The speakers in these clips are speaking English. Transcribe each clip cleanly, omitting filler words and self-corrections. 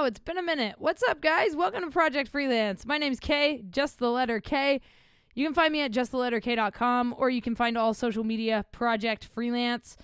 Wow, it's been a minute. What's up, guys? Welcome to Project Freelance. My name's Kay, just the letter K. You can find me at justtheletterk.com, or you can find all social media Project Freelance.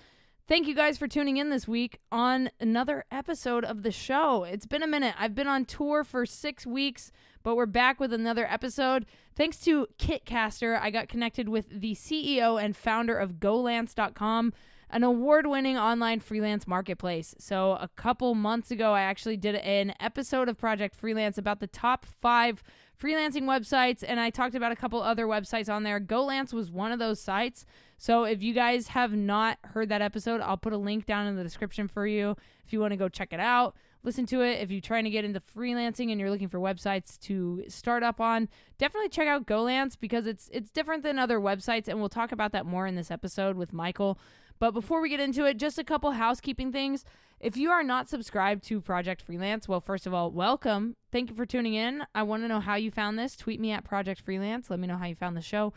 Thank you guys for tuning in this week on another episode of the show. It's been a minute. I've been on tour for 6 weeks, but we're back with another episode. Thanks to Kitcaster, I got connected with the CEO and founder of GoLance.com, an award-winning online freelance marketplace. So a couple months ago, I actually did an episode of Project Freelance about the top 5 freelancing websites, and I talked about a couple other websites on there. GoLance was one of those sites. So if you guys have not heard that episode, I'll put a link down in the description for you if you want to go check it out. Listen to it. If you're trying to get into freelancing and you're looking for websites to start up on, definitely check out GoLance because it's different than other websites, and we'll talk about that more in this episode with Michael. But before we get into it, just a couple housekeeping things. If you are not subscribed to Project Freelance, well, first of all, welcome. Thank you for tuning in. I want to know how you found this. Tweet me at Project Freelance. Let me know how you found the show.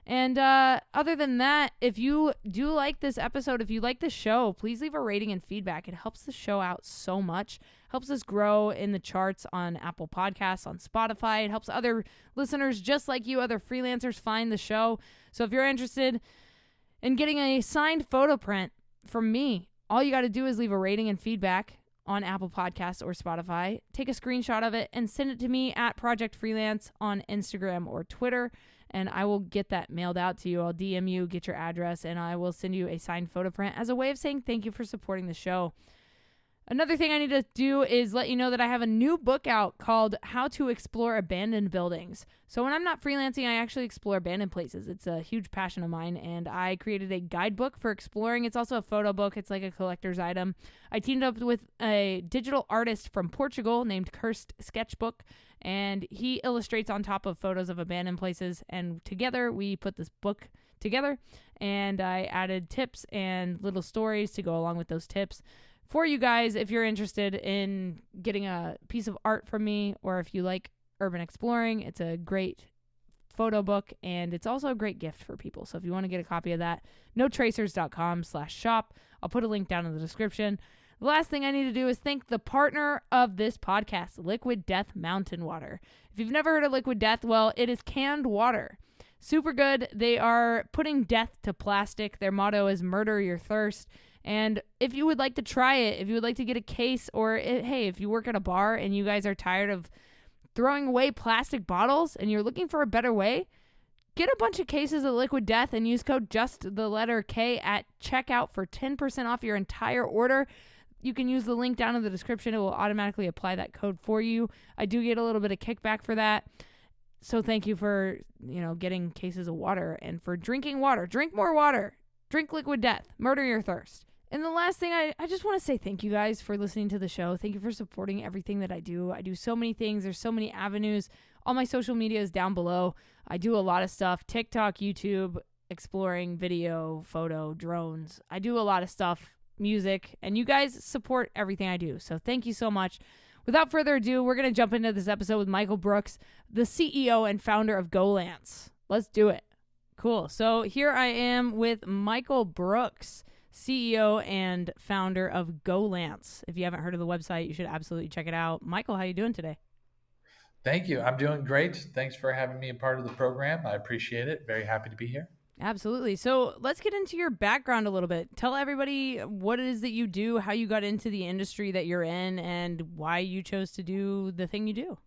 And other than that, if you do like this episode, if you like the show, please leave a rating and feedback. It helps the show out so much. Helps us grow in the charts on Apple Podcasts, on Spotify. It helps other listeners just like you, other freelancers, find the show. So if you're interested in getting a signed photo print from me, all you got to do is leave a rating and feedback on Apple Podcasts or Spotify. Take a screenshot of it and send it to me at Project Freelance on Instagram or Twitter, and I will get that mailed out to you. I'll DM you, get your address, and I will send you a signed photo print as a way of saying thank you for supporting the show. Another thing I need to do is let you know that I have a new book out called How to Explore Abandoned Buildings. So when I'm not freelancing, I actually explore abandoned places. It's a huge passion of mine, and I created a guidebook for exploring. It's also a photo book. It's like a collector's item. I teamed up with a digital artist from Portugal named Cursed Sketchbook, and he illustrates on top of photos of abandoned places, and together we put this book together, and I added tips and little stories to go along with those tips for you guys. If you're interested in getting a piece of art from me, or if you like urban exploring, it's a great photo book, and it's also a great gift for people. So if you want to get a copy of that, notracers.com/shop. I'll put a link down in the description. The last thing I need to do is thank the partner of this podcast, Liquid Death Mountain Water. If you've never heard of Liquid Death, well, it is canned water. Super good. They are putting death to plastic. Their motto is murder your thirst. And if you would like to try it, if you would like to get a case, or hey, if you work at a bar and you guys are tired of throwing away plastic bottles and you're looking for a better way, get a bunch of cases of Liquid Death and use code JustTheLetterK at checkout for 10% off your entire order. You can use the link down in the description. It will automatically apply that code for you. I do get a little bit of kickback for that. So thank you for, getting cases of water and for drinking water. Drink more water. Drink Liquid Death. Murder your thirst. And the last thing, I just want to say thank you guys for listening to the show. Thank you for supporting everything that I do. I do so many things. There's so many avenues. All my social media is down below. I do a lot of stuff. TikTok, YouTube, exploring, video, photo, drones. I do a lot of stuff, music, and you guys support everything I do. So thank you so much. Without further ado, we're going to jump into this episode with Michael Brooks, the CEO and founder of GoLance. Let's do it. Cool. So here I am with Michael Brooks, CEO and founder of GoLance. If you haven't heard of the website, you should absolutely check it out. Michael, how you doing today? Thank you. I'm doing great. Thanks for having me a part of the program. I appreciate it. Very happy to be here. Absolutely. So let's get into your background a little bit. Tell everybody what it is that you do, how you got into the industry that you're in, and why you chose to do the thing you do.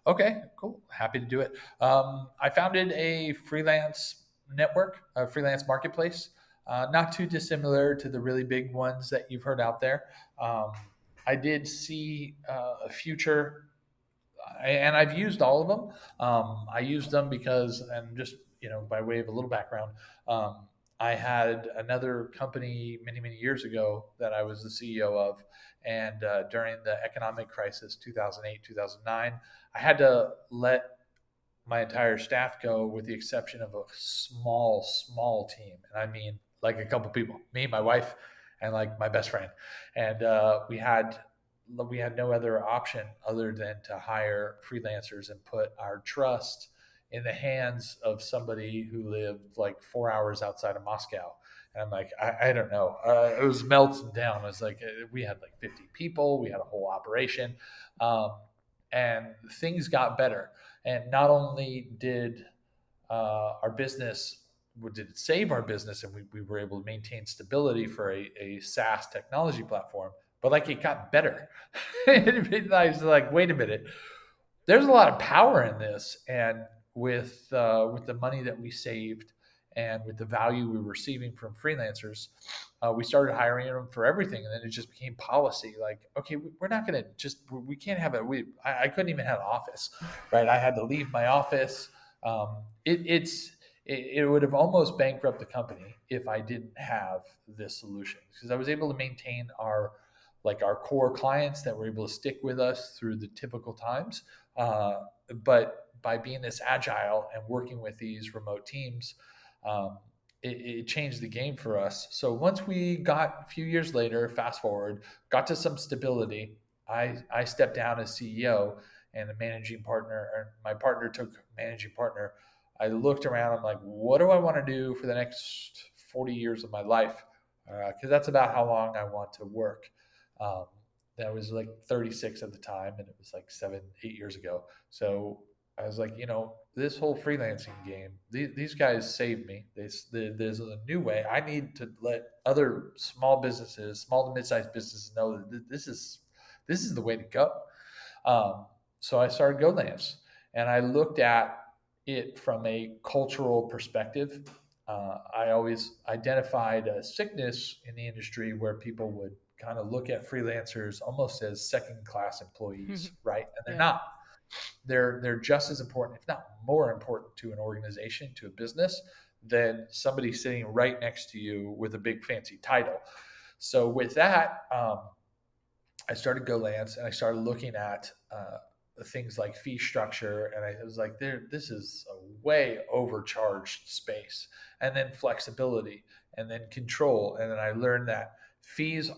Okay, cool. Happy to do it. I founded a freelance network, a freelance marketplace, not too dissimilar to the really big ones that you've heard out there. I did see a future, and I've used all of them. I used them because, and just by way of a little background, I had another company many, many years ago that I was the CEO of. And during the economic crisis, 2008, 2009, I had to let my entire staff go with the exception of a small team. And I mean, like a couple people, me, my wife, and like my best friend. And we had no other option other than to hire freelancers and put our trust in the hands of somebody who lived like 4 hours outside of Moscow. And I'm like, I don't know. It was melting down. It was like we had like 50 people, we had a whole operation, um, and things got better. And not only did our business did it save our business, and we were able to maintain stability for a SaaS technology platform, but like it got better. I was like, wait a minute, there's a lot of power in this, and with the money that we saved and with the value we were receiving from freelancers, we started hiring them for everything, and then it just became policy. Like, okay, we're not going to we can't have it. I couldn't even have an office, right? I had to leave my office. It would have almost bankrupted the company if I didn't have this solution, because I was able to maintain our core clients that were able to stick with us through the typical times. Uh, but by being this agile and working with these remote teams, um, it changed the game for us. So once we got a few years later, fast forward, got to some stability, I stepped down as CEO, and the managing partner, or my partner took managing partner. I looked around. I'm like, what do I want to do for the next 40 years of my life? Because that's about how long I want to work. Um, that was like 36 at the time, and it was like 7, 8 years ago. So I was like, this whole freelancing game, these guys saved me. There's a new way. I need to let other small businesses, small to mid-sized businesses know that this is the way to go. So I started GoLance, and I looked at it from a cultural perspective. I always identified a sickness in the industry where people would kind of look at freelancers almost as second-class employees, right? And they're Yeah. not. They're just as important, if not more important, to an organization, to a business, than somebody sitting right next to you with a big fancy title. So with that, I started GoLance, and I started looking at things like fee structure, and I was like, this is a way overcharged space, and then flexibility, and then control, and then I learned that fees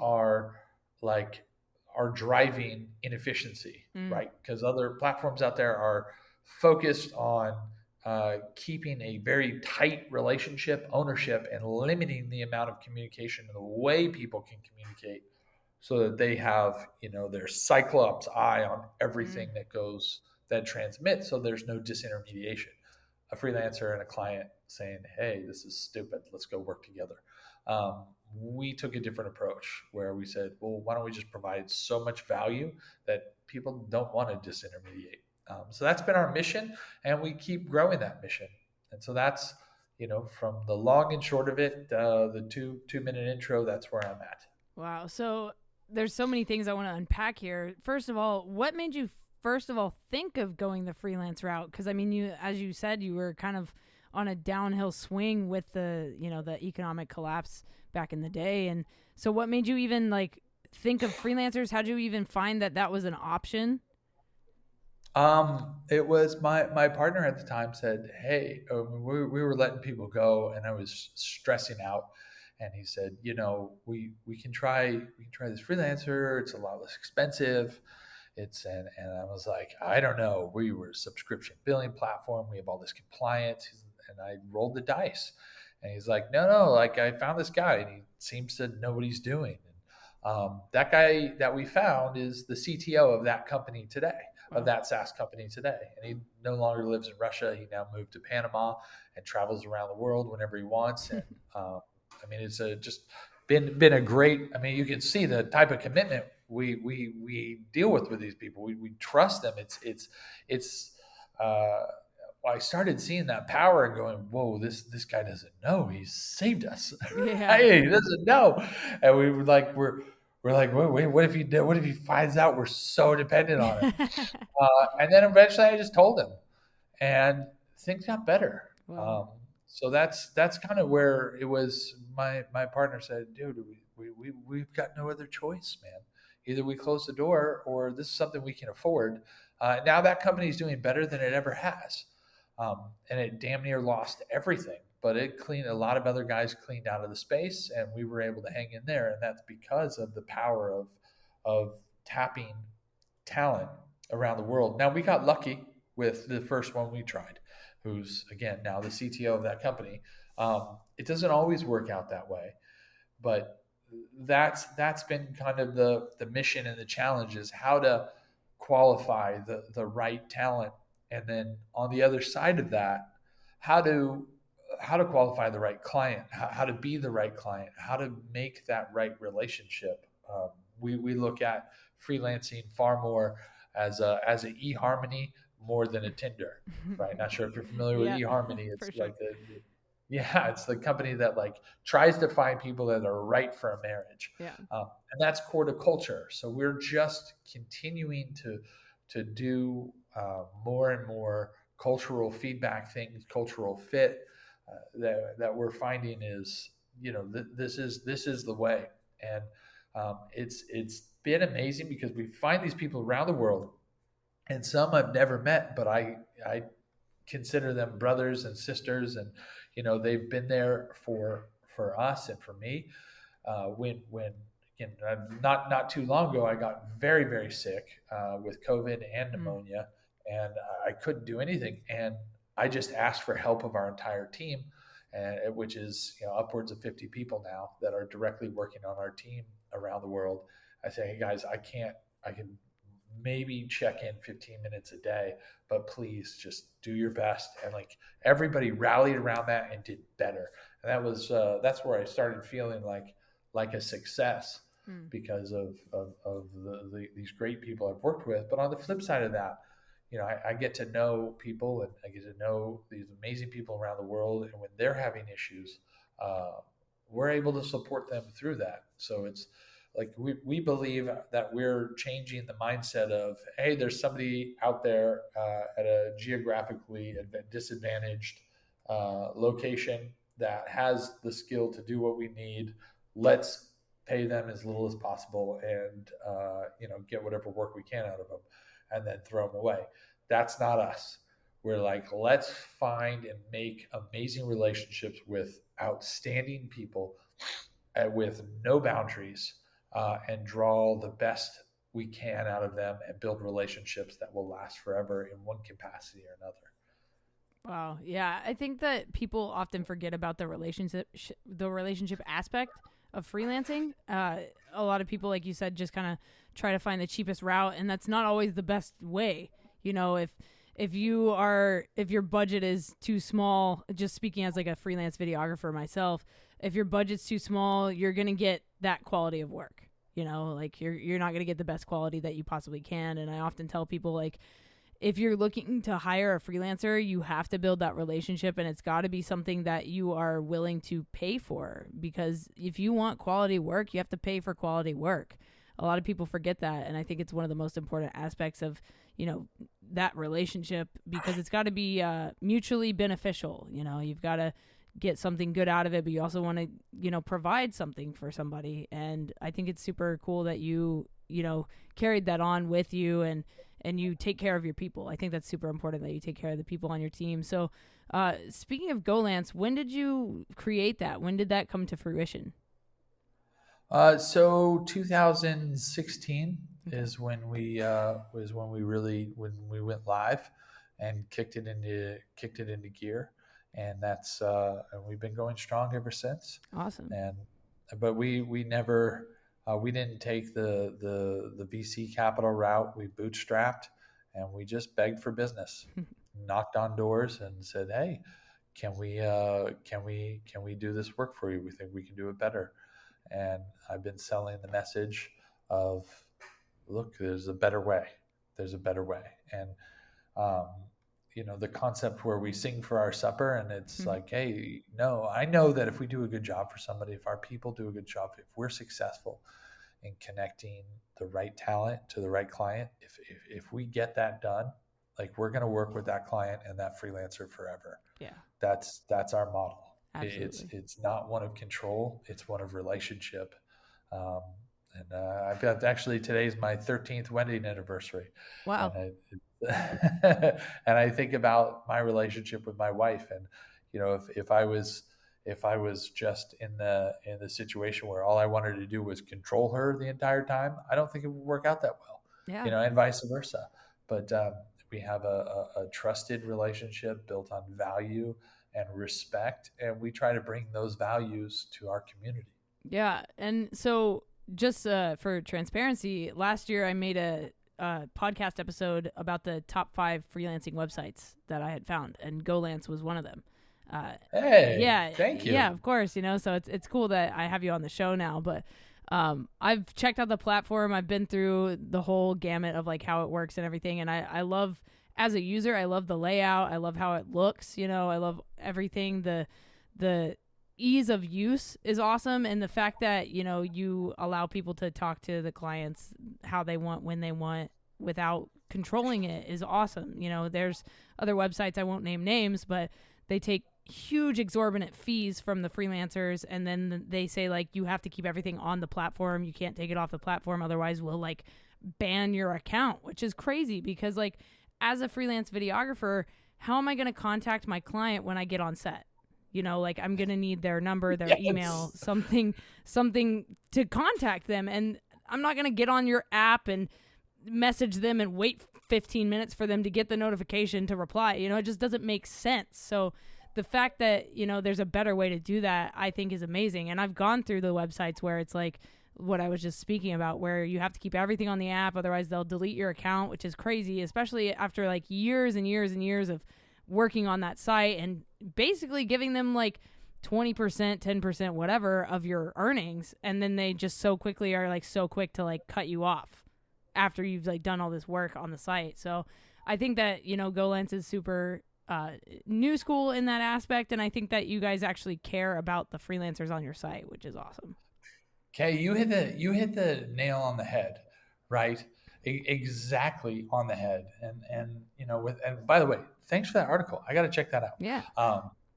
like are driving inefficiency, Mm. right? Because other platforms out there are focused on keeping a very tight relationship, ownership, and limiting the amount of communication and the way people can communicate, so that they have their cyclops eye on everything Mm. that transmits, so there's no disintermediation. A freelancer and a client saying, hey, this is stupid, let's go work together. We took a different approach where we said, well, why don't we just provide so much value that people don't want to disintermediate. So that's been our mission, and we keep growing that mission. And so that's from the long and short of it, the two-minute intro, that's where I'm at. Wow. So there's so many things I want to unpack here. First of all, what made you first of all think of going the freelance route? Because I mean, as you said, you were kind of on a downhill swing with the economic collapse back in the day, and so what made you even like think of freelancers? How did you even find that was an option? It was my partner at the time said, "Hey, we were letting people go, and I was stressing out." And he said, we can try this freelancer. It's a lot less expensive. And I was like, I don't know. We were a subscription billing platform. We have all this compliance, and I rolled the dice. And he's like, no, like I found this guy, and he seems to know what he's doing. That guy that we found is the CTO of that company today, of Wow. that SaaS company today. And he no longer lives in Russia. He now moved to Panama and travels around the world whenever he wants. And I mean, it's just been a great. I mean, you can see the type of commitment we deal with these people. We trust them. It's. I started seeing that power and going, whoa, this guy doesn't know. He's saved us. Yeah. Hey, he doesn't know. And we're like, wait, what if he did? What if he finds out we're so dependent on him? And then eventually, I just told him, and things got better. Wow. So that's kind of where it was. My partner said, "Dude, we've got no other choice, man. Either we close the door, or this is something we can afford." Now that company is doing better than it ever has, and it damn near lost everything. But it cleaned a lot of other guys cleaned out of the space, and we were able to hang in there. And that's because of the power of tapping talent around the world. Now we got lucky with the first one we tried. who's again now the CTO of that company. It doesn't always work out that way, but that's been kind of the mission and the challenge is how to qualify the right talent, and then on the other side of that, how to qualify the right client, how to be the right client, how to make that right relationship. We look at freelancing far more as a eHarmony more than a Tinder, right? Not sure if you're familiar with Yeah, eHarmony. for It's sure. like yeah, it's the company that like tries to find people that are right for a marriage, Yeah. and that's core to culture. So we're just continuing to do more and more cultural feedback things, cultural fit that we're finding is this is the way, and it's been amazing because we find these people around the world, and some I've never met, but I consider them brothers and sisters, and they've been there for us and for me. When again, not too long ago, I got very very sick with COVID and Mm. pneumonia, and I couldn't do anything, and I just asked for help of our entire team, and which is upwards of 50 people now that are directly working on our team around the world. I say, hey guys, I can't. I can maybe check in 15 minutes a day, but please just do your best. And like everybody rallied around that and did better, and that's where I started feeling like a success Mm. because of these great people I've worked with. But on the flip side of that, I get to know people, and I get to know these amazing people around the world, and when they're having issues, uh, we're able to support them through that. So it's like we believe that we're changing the mindset of, hey, there's somebody out there at a geographically disadvantaged location that has the skill to do what we need. Let's pay them as little as possible, and get whatever work we can out of them, and then throw them away. That's not us. We're like, let's find and make amazing relationships with outstanding people with no boundaries, and draw the best we can out of them and build relationships that will last forever in one capacity or another. Wow. Yeah, I think that people often forget about the relationship aspect of freelancing. A lot of people, like you said, just kind of try to find the cheapest route, and that's not always the best way. If your budget is too small, just speaking as like a freelance videographer myself, if your budget's too small, you're gonna get that quality of work. Like you're not gonna get the best quality that you possibly can. And I often tell people, like, if you're looking to hire a freelancer, you have to build that relationship, and it's got to be something that you are willing to pay for, because if you want quality work, you have to pay for quality work. A lot of people forget that, and I think it's one of the most important aspects of, that relationship, because it's got to be mutually beneficial. You've got to get something good out of it, but you also want to, provide something for somebody. And I think it's super cool that you carried that on with you, and you take care of your people. I think that's super important that you take care of the people on your team. So, speaking of GoLance, when did you create that? When did that come to fruition? So 2016 Okay. is when we went live and kicked it into gear, and and we've been going strong ever since. Awesome. And but we never we didn't take the VC capital route. We bootstrapped, and we just begged for business, knocked on doors, and said, "Hey, can we do this work for you? We think we can do it better." And I've been selling the message of, look, there's a better way. There's a better way. And um, the concept where we sing for our supper, and it's like, hey, no, I know that if we do a good job for somebody, if our people do a good job, if we're successful in connecting the right talent to the right client, if we get that done, like, we're going to work with that client and that freelancer forever. Yeah, That's our model. It's absolutely. it's not one of control. It's one of relationship. Um, and I've got, actually, today's my 13th wedding anniversary, and Wow. and I think about my relationship with my wife, and if I was just in the situation where all I wanted to do was control her the entire time, I don't think it would work out that well, Yeah. and vice versa. But We have a trusted relationship built on value and respect, and we try to bring those values to our community. Yeah. And so, just for transparency, last year I made a podcast episode about the top 5 freelancing websites that I had found, and GoLance was one of them. Hey, Yeah, thank you. yeah, of course, so it's cool that I have you on the show now, but I've checked out the platform. I've been through the whole gamut of like how it works and everything, and I love, as a user, I love the layout. I love how it looks, I love everything. The ease of use is awesome, and the fact that you allow people to talk to the clients how they want, when they want, without controlling it is awesome. There's other websites, I won't name names, but they take huge exorbitant fees from the freelancers, and then they say like you have to keep everything on the platform, you can't take it off the platform, otherwise we'll like ban your account, which is crazy because like as a freelance videographer, how am I going to contact my client when I get on set? Like I'm going to need their number, their email, something to contact them, and I'm not going to get on your app and message them and wait 15 minutes for them to get the notification to reply. It just doesn't make sense. So the fact that, there's a better way to do that, I think is amazing. And I've gone through the websites where it's like what I was just speaking about, where you have to keep everything on the app, otherwise they'll delete your account, which is crazy, especially after like years and years and years of working on that site and basically giving them like 20%, 10%, whatever of your earnings. And then they just so quickly are like so quick to like cut you off after you've like done all this work on the site. So I think that, GoLance is super new school in that aspect, and I think that you guys actually care about the freelancers on your site, which is awesome. Okay, you hit the nail on the head, right? Exactly on the head. And and by the way, thanks for that article. I got to check that out. Yeah.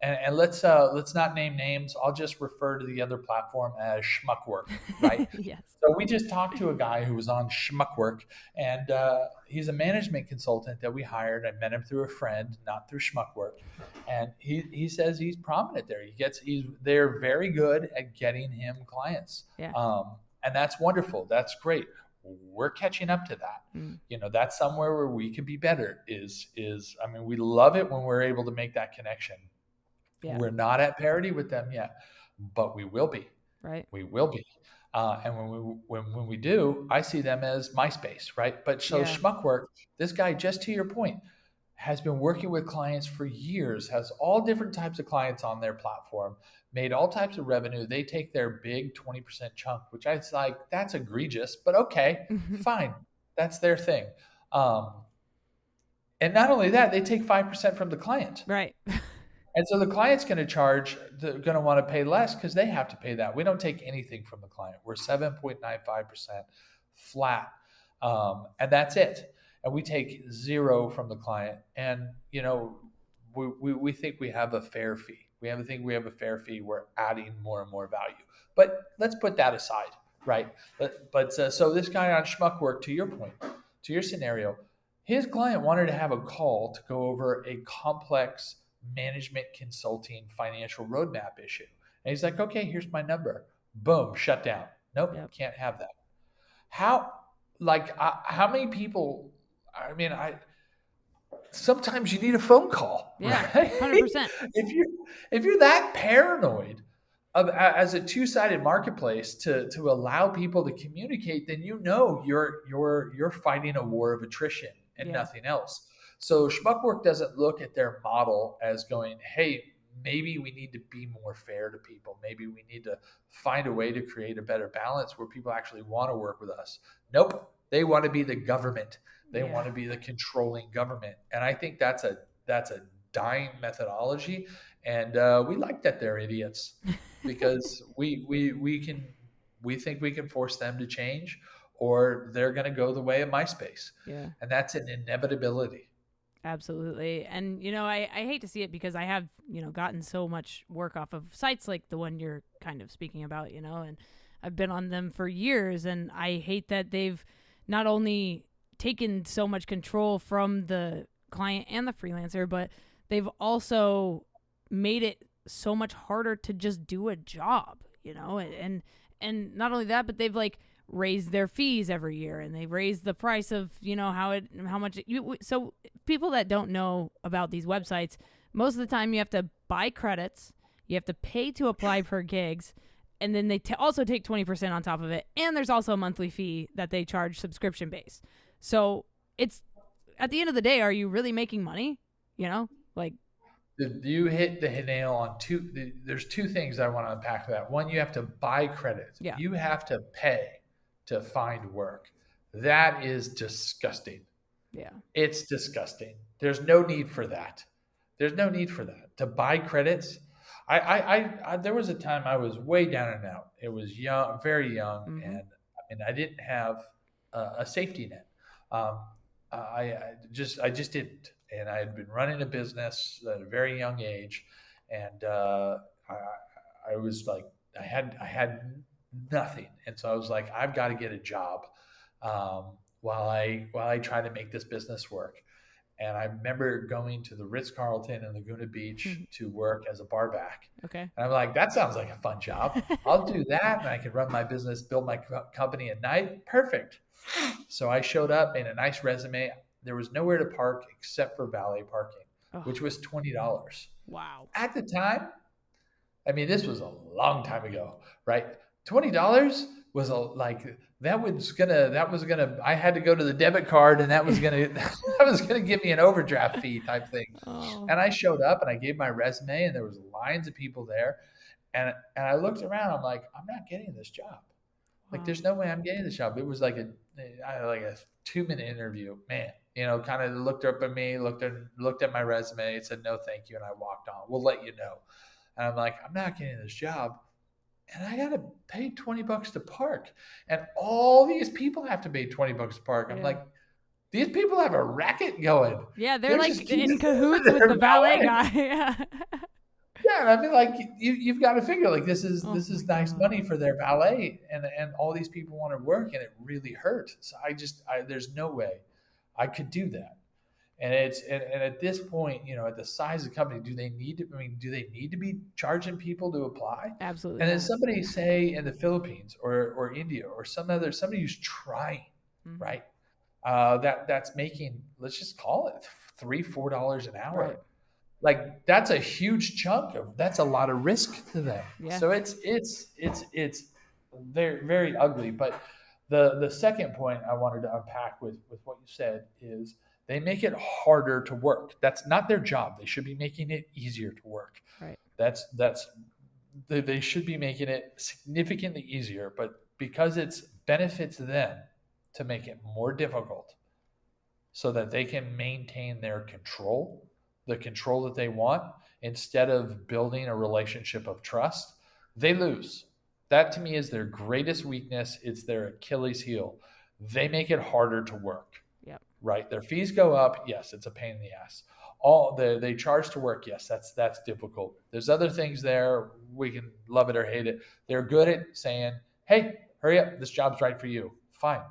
And let's not name names. I'll just refer to the other platform as Schmuckwork, right? Yes. So we just talked to a guy who was on Schmuckwork, and he's a management consultant that we hired. I met him through a friend, not through Schmuckwork, and he says he's prominent there. They're very good at getting him clients. Yeah. And that's wonderful. That's great. We're catching up to that. That's somewhere where we could be better. We love it when we're able to make that connection. Yeah. We're not at parity with them yet, but we will be. Right. We will be. And when we do, I see them as MySpace, right? But so Schmuckwork, this guy, just to your point, has been working with clients for years, has all different types of clients on their platform, made all types of revenue. They take their big 20% chunk, which I was like, that's egregious, but okay, fine. That's their thing. And not only that, they take 5% from the client. Right. And so the client's going to want to pay less because they have to pay that. We don't take anything from the client. We're 7.95% flat. And that's it. And we take 0 from the client. And, we think we have a fair fee. We have a fair fee. We're adding more and more value. But let's put that aside, right? So this guy on Schmuckwork, to your point, to your scenario, his client wanted to have a call to go over a complex management consulting financial roadmap issue. And he's like, okay, here's my number. Boom, shut down. Nope, can't have that. How many people, sometimes you need a phone call. Yeah, right? 100%. If you're that paranoid as a two-sided marketplace to allow people to communicate, then you're fighting a war of attrition and nothing else. So Schmuckwork doesn't look at their model as going, hey, maybe we need to be more fair to people. Maybe we need to find a way to create a better balance where people actually want to work with us. Nope. They want to be the government. They want to be the controlling government. And I think that's a dying methodology. And we like that they're idiots because we think we can force them to change, or they're going to go the way of MySpace. Yeah. And that's an inevitability. Absolutely. And, I hate to see it because I have, gotten so much work off of sites like the one you're kind of speaking about, and I've been on them for years, and I hate that they've not only taken so much control from the client and the freelancer, but they've also made it so much harder to just do a job, and not only that, but they've like raise their fees every year, and they raise the price of, how much so people that don't know about these websites, most of the time you have to buy credits, you have to pay to apply for gigs, and then they also take 20% on top of it, and there's also a monthly fee that they charge subscription based. So it's, at the end of the day, are you really making money? Like, you hit the nail on two. There's two things I want to unpack for that. One, you have to buy credits. Yeah. You have to pay to find work. That is disgusting. Yeah. It's disgusting. There's no need for that. There's no need for that. To buy credits. I there was a time I was way down and out. It was young, very young, and I didn't have a safety net. I just didn't. And I had been running a business at a very young age, and I was like, I had nothing, and so I was like, I've got to get a job while I try to make this business work. And I remember going to the Ritz-Carlton in Laguna Beach to work as a bar back. Okay. And I'm like, that sounds like a fun job. I'll do that, and I can run my business, build my company at night. Perfect. So I showed up, made a nice resume. There was nowhere to park except for valet parking, which was $20. Wow. At the time, I mean, this was a long time ago, right? $20 was that was gonna. I had to go to the debit card, and that was gonna give me an overdraft fee type thing. Oh. And I showed up, and I gave my resume, and there was lines of people there, and I looked around. I'm like, I'm not getting this job. Like, there's no way I'm getting this job. It was like a 2-minute interview, man. Kind of looked up at me, looked at my resume, said no, thank you, and I walked on. We'll let you know. And I'm like, I'm not getting this job, and I gotta pay $20 to park, and all these people have to pay $20 to park. I'm like, these people have a racket going. Yeah, they're like in cahoots with the valet guy. Yeah, and I mean, like, you've got to figure, like, this is nice money for their valet, and all these people want to work, and it really hurt. So there's no way I could do that. And at this point, at the size of the company, do they need to be charging people to apply? Absolutely. And as somebody say in the Philippines or India or somebody who's trying, right? That's making, let's just call it $3-4 an hour. Right. Like, that's a huge chunk that's a lot of risk to them. Yeah. So it's very, very ugly. But the second point I wanted to unpack with what you said is they make it harder to work. That's not their job. They should be making it easier to work. Right. They should be making it significantly easier, but because it benefits them to make it more difficult so that they can maintain their control, the control that they want, instead of building a relationship of trust, they lose. That to me is their greatest weakness. It's their Achilles heel. They make it harder to work. Yep. Right. Their fees go up. Yes, it's a pain in the ass. They charge to work. Yes, that's difficult. There's other things there. We can love it or hate it. They're good at saying, hey, hurry up. This job's right for you. Fine.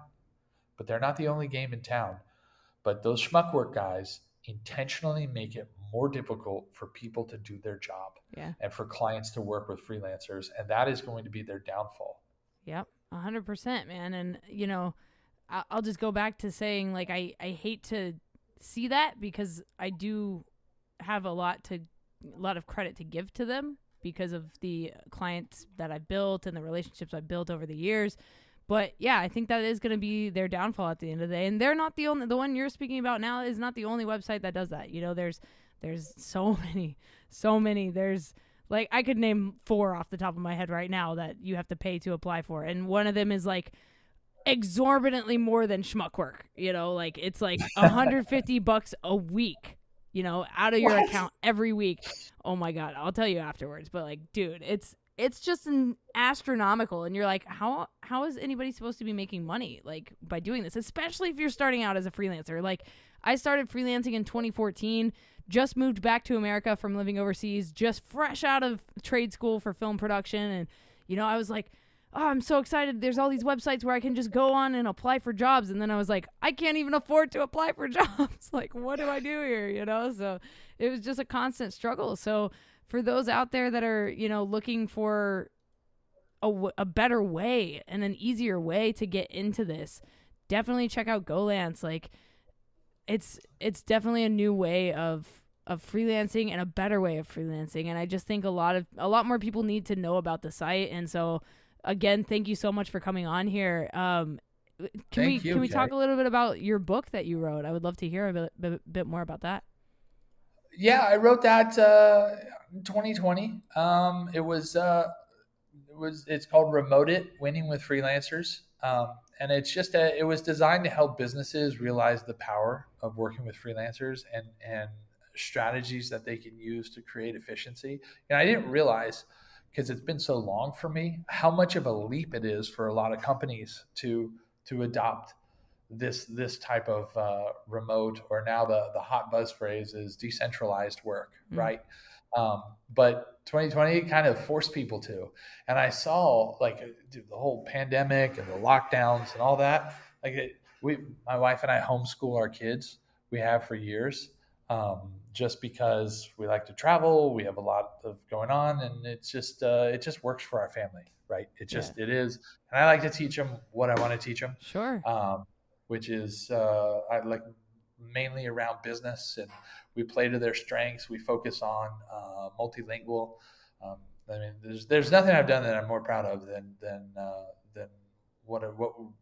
But they're not the only game in town. But those schmuck work guys intentionally make it more difficult for people to do their job and for clients to work with freelancers. And that is going to be their downfall. Yep. 100%, man. And, I'll just go back to saying, like, I hate to see that, because I do have a lot of credit to give to them because of the clients that I've built and the relationships I've built over the years. But yeah, I think that is going to be their downfall at the end of the day. And they're not the one you're speaking about now is not the only website that does that. There's so many. There's, like, I could name 4 off the top of my head right now that you have to pay to apply for. And one of them is like exorbitantly more than schmuck work. Like, it's like $150 a week, out of your account every week. Oh my God. I'll tell you afterwards. But, like, dude, it's just an astronomical. And you're like, how is anybody supposed to be making money, like, by doing this, especially if you're starting out as a freelancer? Like, I started freelancing in 2014, just moved back to America from living overseas, just fresh out of trade school for film production. And, I was like, oh, I'm so excited. There's all these websites where I can just go on and apply for jobs. And then I was like, I can't even afford to apply for jobs. Like, what do I do here? So it was just a constant struggle. So for those out there that are, looking for a better way and an easier way to get into this, definitely check out GoLance. Like it's definitely a new way of freelancing and a better way of freelancing. And I just think a lot more people need to know about the site. And so again, thank you so much for coming on here. Can we talk a little bit about your book that you wrote? I would love to hear a bit more about that. Yeah, I wrote that in 2020. It's called Remote It: Winning with Freelancers. And it was designed to help businesses realize the power of working with freelancers and strategies that they can use to create efficiency. And I didn't realize, because it's been so long for me, how much of a leap it is for a lot of companies to adopt this type of remote, or now the hot buzz phrase is decentralized work, right? But 2020 kind of forced people to, and I saw like the whole pandemic and the lockdowns and all that. My wife and I homeschool our kids. We have for years, just because we like to travel. We have a lot of going on, and it just works for our family, right? It is, and I like to teach them what I want to teach them. Sure. Which is I like mainly around business, and we play to their strengths. We focus on multilingual. I mean, there's nothing I've done that I'm more proud of than what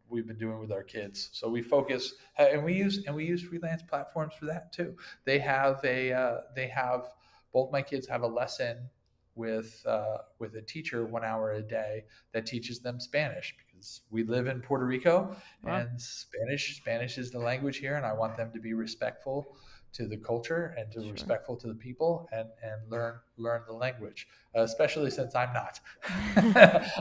we've been doing with our kids. So we focus, and we use freelance platforms for that too. They have both my kids have a lesson with a teacher 1 hour a day that teaches them Spanish, because we live in Puerto Rico. Wow. And Spanish is the language here, and I want them to be respectful to the culture and to respectful to the people, and learn the language, especially since I'm not.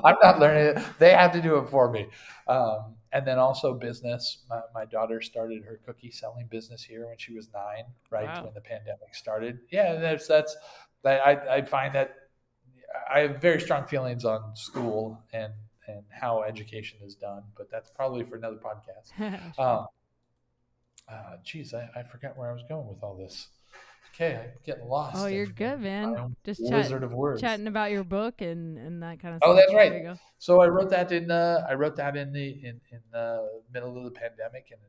I'm not learning it. They have to do it for me. And then also business. My daughter started her cookie selling business here when she was 9, right? Wow. When the pandemic started. Yeah, I find that I have very strong feelings on school and how education is done, but that's probably for another podcast. I forgot where I was going with all this. Okay, I'm getting lost. Oh, you're good, man. Just chatting about your book and that kind of stuff. Oh, that's right. So I wrote that in the middle of the pandemic, and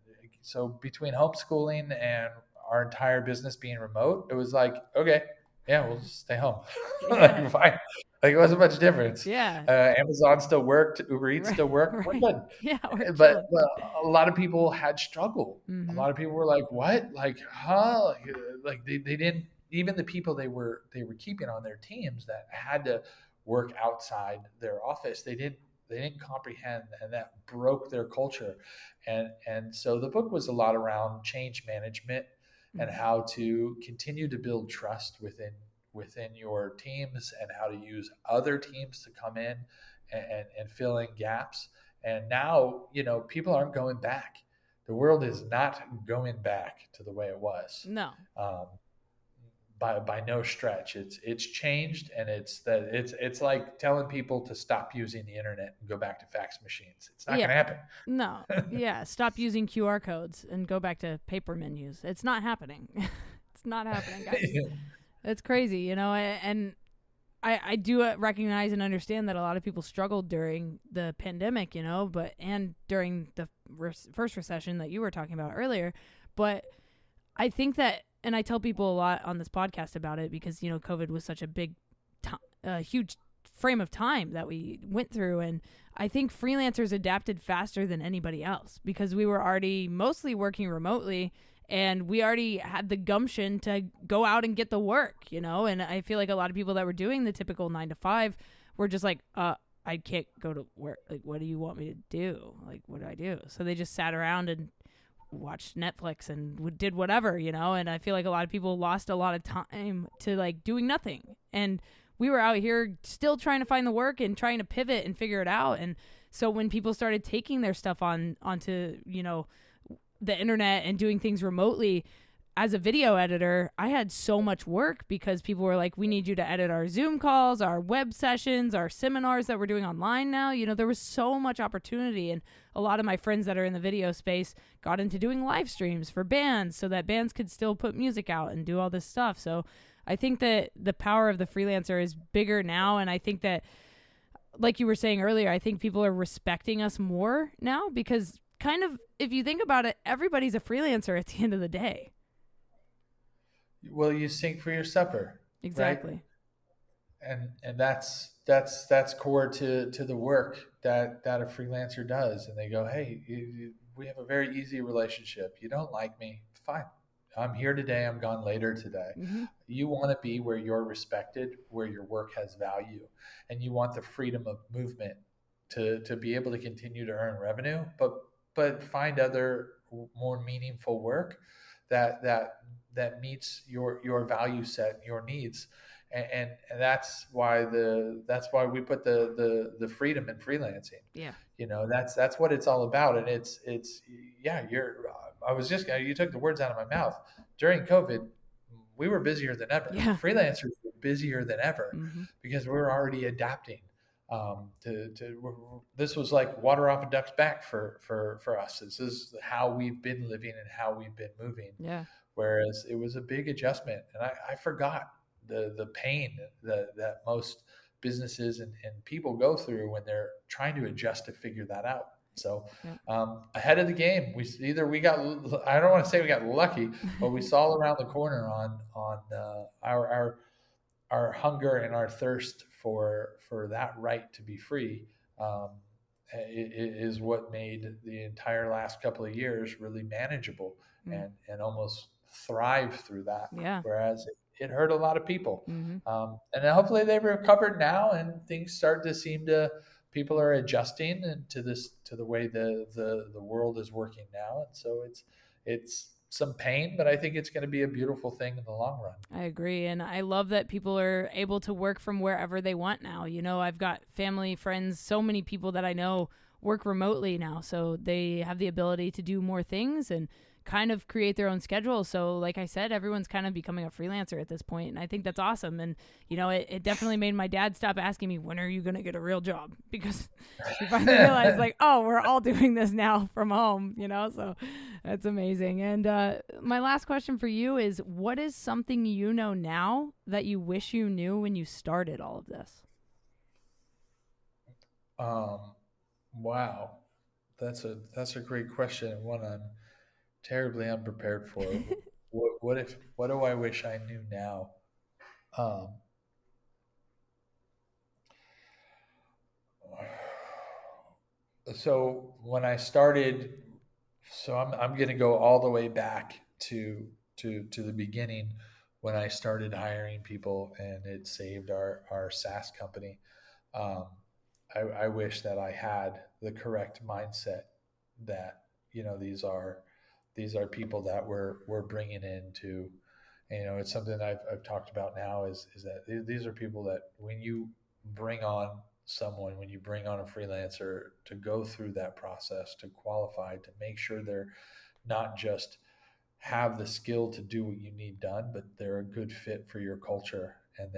so between homeschooling and our entire business being remote, it was like, okay, yeah, we'll just stay home. Like, fine. Like, it wasn't much difference. Yeah. Amazon still worked. Uber Eats still worked. Right. We're good. Yeah. But a lot of people had struggled. Mm-hmm. A lot of people were like, what? Like, huh? Like they didn't, even the people they were keeping on their teams that had to work outside their office, they didn't comprehend, and that broke their culture. And so the book was a lot around change management and how to continue to build trust within your teams, and how to use other teams to come in and fill in gaps. And now, people aren't going back. The world is not going back to the way it was. No. By no stretch. It's changed, and it's like telling people to stop using the internet and go back to fax machines. It's not going to happen. No. Yeah. Stop using QR codes and go back to paper menus. It's not happening. It's not happening, guys. It's crazy, and I do recognize and understand that a lot of people struggled during the pandemic, and during the first recession that you were talking about earlier. But I think that, and I tell people a lot on this podcast about it, because, COVID was such a big, huge frame of time that we went through. And I think freelancers adapted faster than anybody else, because we were already mostly working remotely, and we already had the gumption to go out and get the work, and I feel like a lot of people that were doing the typical 9 to 5 were just like, I can't go to work. Like, what do you want me to do? Like, what do I do? So they just sat around and watched Netflix and did whatever, and I feel like a lot of people lost a lot of time to like doing nothing. And we were out here still trying to find the work and trying to pivot and figure it out. And so when people started taking their stuff onto, the internet and doing things remotely, as a video editor, I had so much work, because people were like, we need you to edit our Zoom calls, our web sessions, our seminars that we're doing online now. There was so much opportunity. And a lot of my friends that are in the video space got into doing live streams for bands, so that bands could still put music out and do all this stuff. So I think that the power of the freelancer is bigger now. And I think that like you were saying earlier, I think people are respecting us more now because kind of, if you think about it, everybody's a freelancer at the end of the day. Well, you sing for your supper, right? Exactly. And that's core to the work that a freelancer does. And they go, hey, we have a very easy relationship. You don't like me, fine. I'm here today. I'm gone later today. Hmm. You want to be where you're respected, where your work has value, and you want the freedom of movement to be able to continue to earn revenue, but find other more meaningful work that meets your value set, your needs, and that's why we put the freedom in freelancing. Yeah. That's what it's all about. And it's yeah, I was just you took the words out of my mouth. During COVID, we were busier than ever. Yeah. Freelancers were busier than ever Hmm. because we were already adapting. This was like water off a duck's back for us. This is how we've been living and how we've been moving. Yeah. Whereas it was a big adjustment, and I forgot the pain that most businesses and people go through when they're trying to adjust to figure that out. So Yeah. ahead of the game, we got, I don't want to say we got lucky, but we saw around the corner on our hunger and our thirst for that right to be free. Um, is what made the entire last couple of years really manageable Mm. and almost thrive through that. Yeah. Whereas it hurt a lot of people. Hmm. And hopefully they've recovered now and things start to seem to, people are adjusting and to the way the world is working now. And so it's some pain, but I think it's going to be a beautiful thing in the long run. I agree. And I love that people are able to work from wherever they want now. I've got family, friends, so many people that I know work remotely now. So they have the ability to do more things and kind of create their own schedule. So, like I said, everyone's kind of becoming a freelancer at this point, and I think that's awesome. And it definitely made my dad stop asking me, when are you going to get a real job? Because he finally realized, like, oh, we're all doing this now from home. So that's amazing. And my last question for you is, what is something you know now that you wish you knew when you started all of this? um, wow, that's a great question, and one I'm terribly unprepared for. What do I wish I knew now? Um, so when I started, so I'm going to go all the way back to the beginning when I started hiring people, and it saved our SaaS company. Um, I wish that I had the correct mindset that these are people that we're bringing into. It's something I've talked about now is that these are people that when you bring on someone, when you bring on a freelancer to go through that process, to qualify, to make sure they're not just have the skill to do what you need done, but they're a good fit for your culture, and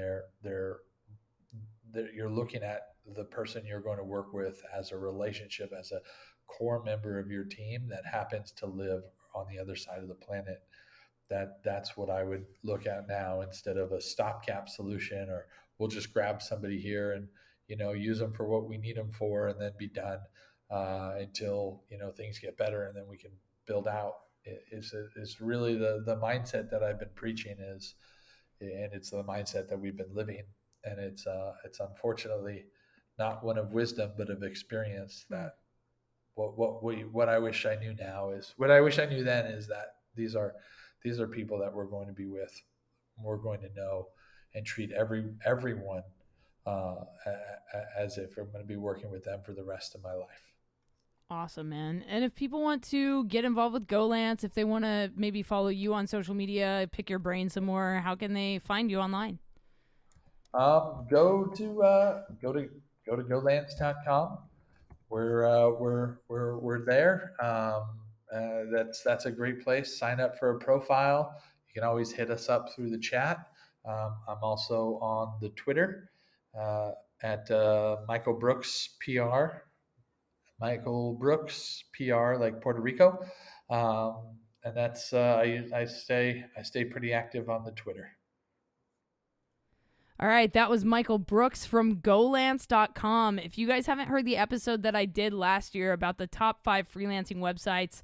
you're looking at the person you're going to work with as a relationship, as a core member of your team that happens to live on the other side of the planet. That's what I would look at now, instead of a stopgap solution, or we'll just grab somebody here and use them for what we need them for and then be done until things get better and then we can build out. It's really the mindset that I've been preaching and it's the mindset that we've been living, and it's unfortunately not one of wisdom but of experience. Hmm. That what I wish I knew now is what I wish I knew then, is that these are people that we're going to be with, we're going to know, and treat everyone uh, as if I'm going to be working with them for the rest of my life. Awesome, man. And if people want to get involved with GoLance, if they want to maybe follow you on social media, pick your brain some more, how can they find you online? Go to golance.com. We're there. That's a great place. Sign up for a profile. You can always hit us up through the chat. I'm also on the Twitter at Michael Brooks PR. Michael Brooks PR, like Puerto Rico. And that's I stay pretty active on the Twitter. All right, that was Michael Brooks from GoLance.com. If you guys haven't heard the episode that I did last year about the top 5 freelancing websites,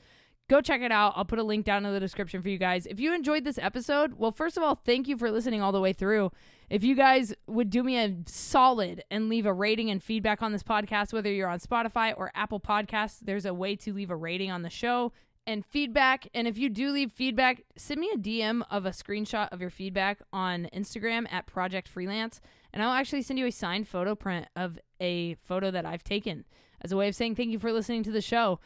go check it out. I'll put a link down in the description for you guys. If you enjoyed this episode, well, first of all, thank you for listening all the way through. If you guys would do me a solid and leave a rating and feedback on this podcast, whether you're on Spotify or Apple Podcasts, there's a way to leave a rating on the show and feedback. And if you do leave feedback, send me a DM of a screenshot of your feedback on Instagram at Project Freelance, and I'll actually send you a signed photo print of a photo that I've taken as a way of saying thank you for listening to the show.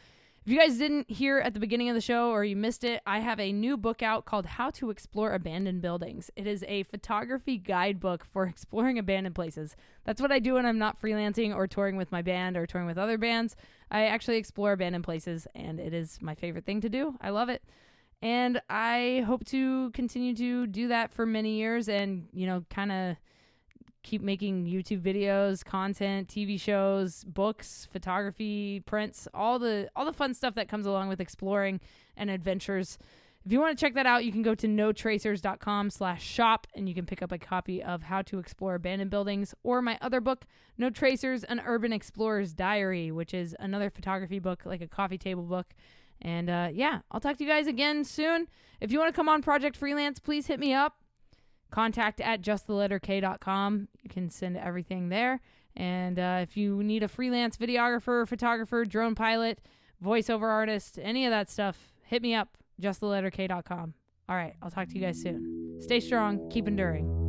If you guys didn't hear at the beginning of the show or you missed it, I have a new book out called How to Explore Abandoned Buildings. It is a photography guidebook for exploring abandoned places. That's what I do when I'm not freelancing or touring with my band or touring with other bands. I actually explore abandoned places, and it is my favorite thing to do. I love it. And I hope to continue to do that for many years and, kind of keep making YouTube videos, content, TV shows, books, photography, prints, all the fun stuff that comes along with exploring and adventures. If you want to check that out, you can go to notracers.com/shop and you can pick up a copy of How to Explore Abandoned Buildings or my other book, No Tracers, An Urban Explorer's Diary, which is another photography book, like a coffee table book. And I'll talk to you guys again soon. If you want to come on Project Freelance, please hit me up. Contact at justtheletterk.com. You can send everything there. And if you need a freelance videographer, photographer, drone pilot, voiceover artist, any of that stuff, hit me up, justtheletterk.com. All right, I'll talk to you guys soon. Stay strong, keep enduring.